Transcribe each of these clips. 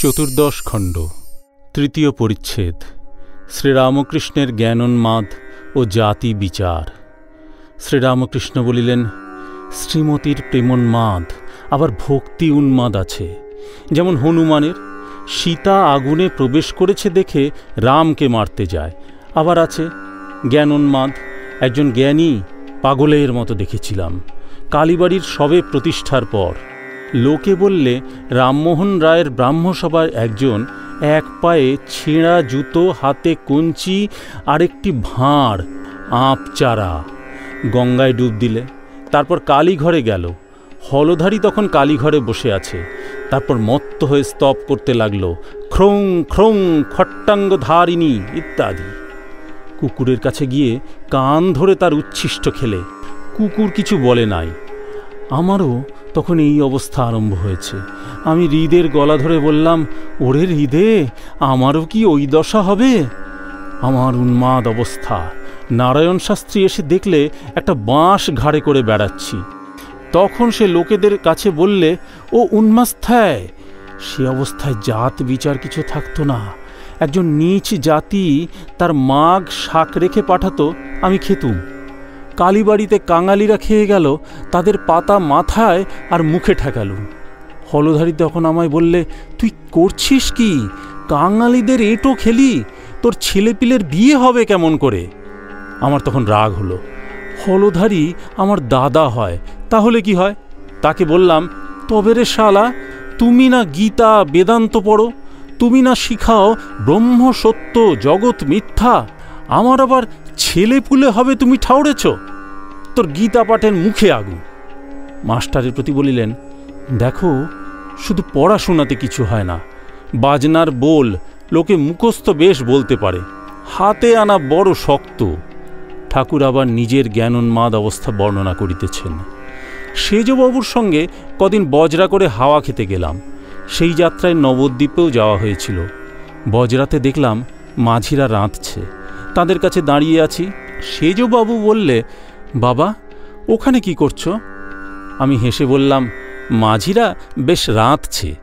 চতুর্দশ খণ্ড, তৃতীয় পরিচ্ছেদ। শ্রীরামকৃষ্ণের জ্ঞানোন্মাদ ও জাতি বিচার। শ্রীরামকৃষ্ণ বলিলেন, শ্রীমতীর প্রেমোন্মাদ আবার ভক্তি উন্মাদ আছে। যেমন হনুমানের সীতা আগুনে প্রবেশ করেছে দেখে রামকে মারতে যায়। আবার আছে জ্ঞানোন্মাদ। একজন জ্ঞানী পাগলের মতো দেখেছিলাম কালীবাড়ির সবে প্রতিষ্ঠার পর। লোকে বললে রামমোহন রায়ের ব্রাহ্মসভার একজন এক পায়ে ছেঁড়া জুতো, হাতে কঞ্চি আর একটি ভাঁড় আঁপচারা গঙ্গায় ডুব দিলে। তারপর কালীঘরে গেল। হলধারী তখন কালীঘরে বসে আছে। তারপর মত্ত হয়ে স্তব করতে লাগলো, খ্রৌং খ্রৌং খট্টাঙ্গ ধারিণী ইত্যাদি। কুকুরের কাছে গিয়ে কান ধরে তার উচ্ছিষ্ট খেলে। কুকুর কিছু বলে নাই। আমারও তখন এই অবস্থা আরম্ভ হয়েছে। আমি হৃদের গলা ধরে বললাম, ওরে হৃদে, আমারও কি ওই দশা হবে? আমার উন্মাদ অবস্থা। নারায়ণ শাস্ত্রী এসে দেখলে একটা বাঁশ ঘাড়ে করে বেড়াচ্ছি। তখন সে লোকেদের কাছে বললে, ও উন্মাস্থায়। সে অবস্থায় জাত বিচার কিছু থাকতো না। একজন নীচ জাতি তার মাগ শাক রেখে পাঠাতো, আমি খেতুম। কালীবাড়িতে কাঙালিরা খেয়ে গেল, তাদের পাতা মাথায় আর মুখে ঠেকালুম। হলধারী তখন আমায় বললে, তুই করছিস কি? কাঙালিদের এঁটো খেলি, তোর ছেলেপিলের বিয়ে হবে কেমন করে? আমার তখন রাগ হলো। হলধারী আমার দাদা হয়, তাহলে কি হয়? তাকে বললাম, তবে রে শালা, তুমি না গীতা বেদান্ত পড়ো, তুমি না শিখাও ব্রহ্ম সত্য জগৎ মিথ্যা, আমার আবার ছেলে পুলে হবে তুমি ঠাউরেছ? তোর গীতা পাঠের মুখে আগুন। মাস্টারের প্রতি বলিলেন, দেখো, শুধু পড়াশোনাতে কিছু হয় না। বাজনার বোল লোকে মুখস্থ বেশ বলতে পারে, হাতে আনা বড় শক্ত। ঠাকুর আবার নিজের জ্ঞানোন্মাদ অবস্থা বর্ণনা করিতেছেন। সেজবাবুর সঙ্গে কদিন বজরা করে হাওয়া খেতে গেলাম। সেই যাত্রায় নবদ্বীপেও যাওয়া হয়েছিল। বজরাতে দেখলাম মাঝিরা রাঁধছে, তাদের কাছে দাঁড়িয়ে আছি। সেজবাবু বললে, বাবা, ওখানে কি করছো? আমি হেসে বললাম, মাঝিরা বেশ রাঁধছে।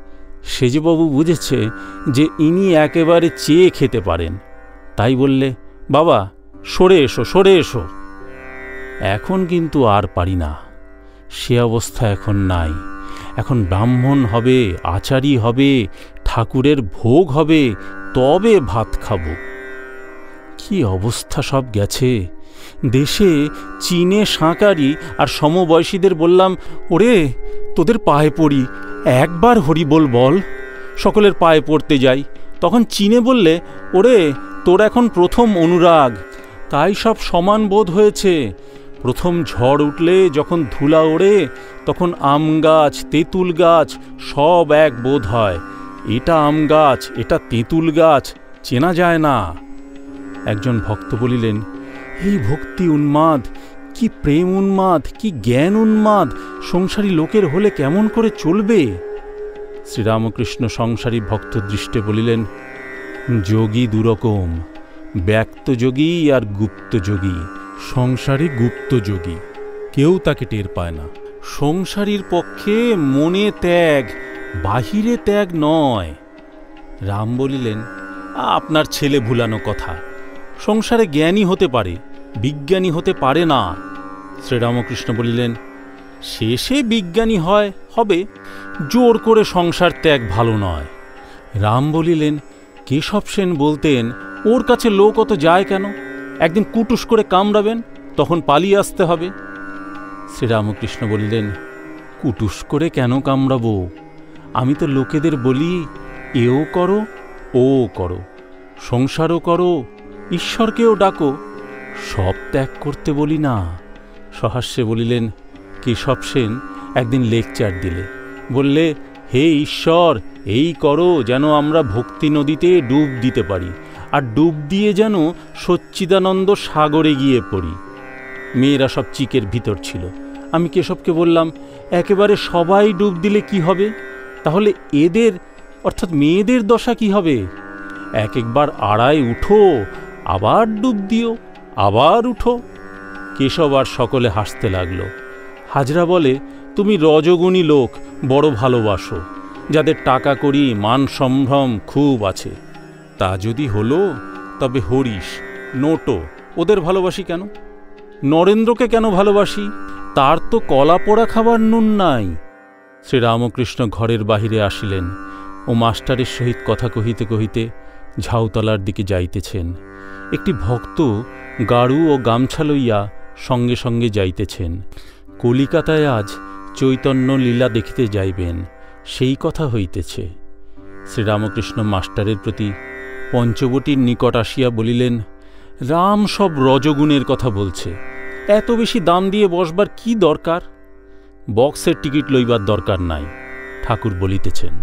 সেজবাবু বুঝেছে যে ইনি একেবারে চেয়ে খেতে পারেন, তাই বললে, বাবা, সরে এসো, সরে এসো। এখন কিন্তু আর পারি না। সে অবস্থা এখন নাই। এখন ব্রাহ্মণ হবে, আচারী হবে, ঠাকুরের ভোগ হবে, তবে ভাত খাব। কি অবস্থা সব গেছে দেশে। চীনে সাঁকারি আর সমবয়সীদের বললাম, ওরে, তোদের পায়ে পড়ি, একবার হরিবোল বল। সকলের পায়ে পড়তে যাই। তখন চীনে বললে, ওরে, তোর এখন প্রথম অনুরাগ, তাই সব সমান বোধ হয়েছে। প্রথম ঝড় উঠলে যখন ধুলা ওড়ে, তখন আম গাছ, তেঁতুল গাছ সব এক বোধ হয়। এটা আম গাছ, এটা তেঁতুল গাছ, চেনা যায় না। একজন ভক্ত বলিলেন, এই ভক্তি উন্মাদ, কি প্রেম উন্মাদ, কি জ্ঞান উন্মাদ সংসারী লোকের হলে কেমন করে চলবে? শ্রীরামকৃষ্ণ সংসারী ভক্ত দৃষ্টে বলিলেন, যোগী দুরকম, ব্যক্ত যোগী আর গুপ্ত যোগী। সংসারী গুপ্ত যোগী, কেউ তাকে টের পায় না। সংসারীর পক্ষে মনে ত্যাগ, বাহিরে ত্যাগ নয়। রাম বলিলেন, আপনার ছেলে ভুলানো কথা। সংসারে জ্ঞানী হতে পারে, বিজ্ঞানী হতে পারে না। শ্রীরামকৃষ্ণ বলিলেন, শেষে বিজ্ঞানী হয়, হবে, জোর করে সংসার ত্যাগ ভালো নয়। রাম বলিলেন, কেশব সেন বলতেন, ওর কাছে লোক অত যায় কেন? একদিন কুটুস করে কামড়াবেন, তখন পালিয়ে আসতে হবে। শ্রীরামকৃষ্ণ বলিলেন, কুটুস করে কেন কামড়াবো? আমি তো লোকেদের বলি, এও করো, ও করো, সংসারও করো, ঈশ্বরকেও ডাকো, সব ত্যাগ করতে বলি না। সহাস্যে বলিলেন, কেশব সেন একদিন লেকচার দিলে, বললে, হে ঈশ্বর, এই করো যেন আমরা ভক্তি নদীতে ডুব দিতে পারি, আর ডুব দিয়ে যেন সচ্চিদানন্দ সাগরে গিয়ে পড়ি। মেয়েরা সব চিকের ভিতর ছিল। আমি কেশবকে বললাম, একেবারে সবাই ডুব দিলে কি হবে? তাহলে এদের অর্থাৎ মেয়েদের দশা কি হবে? এক একবার আড়ায় উঠো, আবার ডুব দিও, আবার উঠো। কেশব আর সকলে হাসতে লাগলো। হাজরা বলে, তুমি রজগুণী লোক, বড় ভালোবাসো। যাদের টাকা কড়ি মান সম্ভ্রম খুব আছে। তা যদি হলো, তবে হরিশ, নোটো ওদের ভালোবাসি কেন? নরেন্দ্রকে কেন ভালোবাসি? তার তো কলা পোড়া খাবার নুন নাই। শ্রীরামকৃষ্ণ ঘরের বাহিরে আসিলেন ও মাস্টারের সহিত কথা কহিতে কহিতে ঝাউতলার দিকে যাইতেছেন। একটি ভক্ত গাড়ু ও গামছা লইয়া সঙ্গে সঙ্গে যাইতেছেন। কলিকাতায় আজ চৈতন্য লীলা দেখিতে যাইবেন, সেই কথা হইতেছে। শ্রীরামকৃষ্ণ মাস্টারের প্রতি পঞ্চবটীর নিকট আসিয়া বলিলেন, রাম সব রজগুণের কথা বলছে, এত বেশি দাম দিয়ে বসবার কি দরকার? বক্সের টিকিট লইবার দরকার নাই, ঠাকুর বলিতেছেন।